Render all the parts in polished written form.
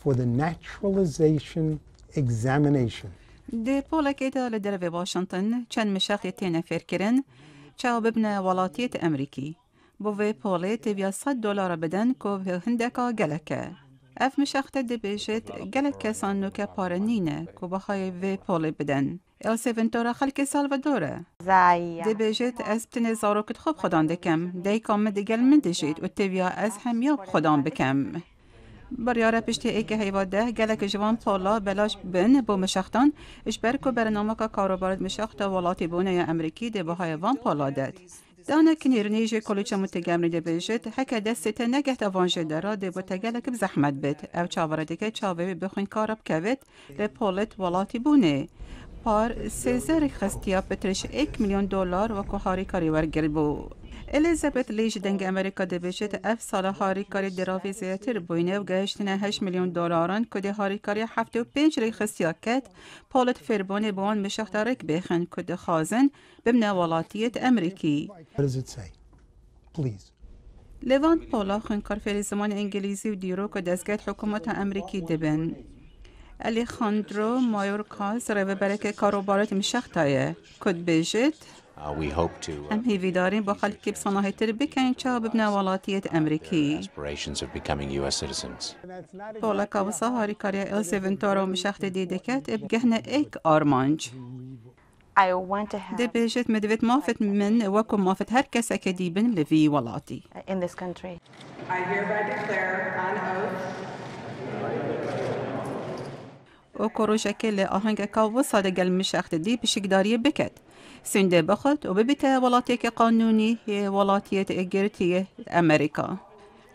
for the naturalization examination. دی پولک ایدا لدر واشنطن چند مشاخی تینه فرکرن چاو ببنه ولاتیت امریکی. بوه پولی تیویا $100 بدن که هندکا گلکه. اف مشاخت دی بیجت گلک کسان نو که پارنینه که بخوای وی پولی بدن. ال سیونتورا خلک سالوادوره. دی بیجت از بتنه زارو کت خوب خودان دکم. دی کام دیگل من دیجید و تیویا از همیاب خودان بکم. بریاره پشتی ای که هیواده گلک جوان پولا بلاش بن با مشاختان اشبر که برنامه که کاروبارد مشاخت ولاتی بونه یا امریکی دی بهای وان پولا داد. دانه کنیر نیجه کلیچه متگمری دی بیجت حکه دسته نگهت وانجه دارا دی با تگلک بزحمت بید او چاورده که چاوی بخوین کارب کوید لی پولت ولاتی بونه. پار سیزر خستیا پترش $1,000,000 و که هاری کاری ورگر بو. الیزابت لیج دنگ امریکا دبیجت اف سال هاری کاری دراوی زیاتر بوینه و گشتنه $8,000,000 که ده هاری کاری 75 ری خستیا کت پولت فربونه بوان مشاختارک بخن که ده خازن بمن ولاتیت امریکی. لیوان پولا خونکار فری زمان انگلیزی و دیرو که دستگاه حکومت امریکی دبن. الیخاندرو مایورکاس رو برکه کاروبارات مشاختایه کد بیجت ام هیوی داریم با خلکی بصناهی تر بکنین چا ببنه ولاتیت امریکی. پولا کاوسا هاری کاری ال سیونتورا و مشاخت دیده کت ابگهنه ایک آرمانج. دی بیجت مدویت مافت من وکو مافت هر کس اکدیبن لفی ولاتی. او کروشکل آهنگ کاوسا دگل مشاخت دی بشکداری بکت. سنده بخد و ببیته ولاتیت قانونی هی ولاتیت اگرتی امریکا.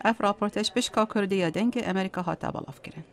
اف راپورتش بشکا کردی یا دنگ امریکا ها تبالاف کرن.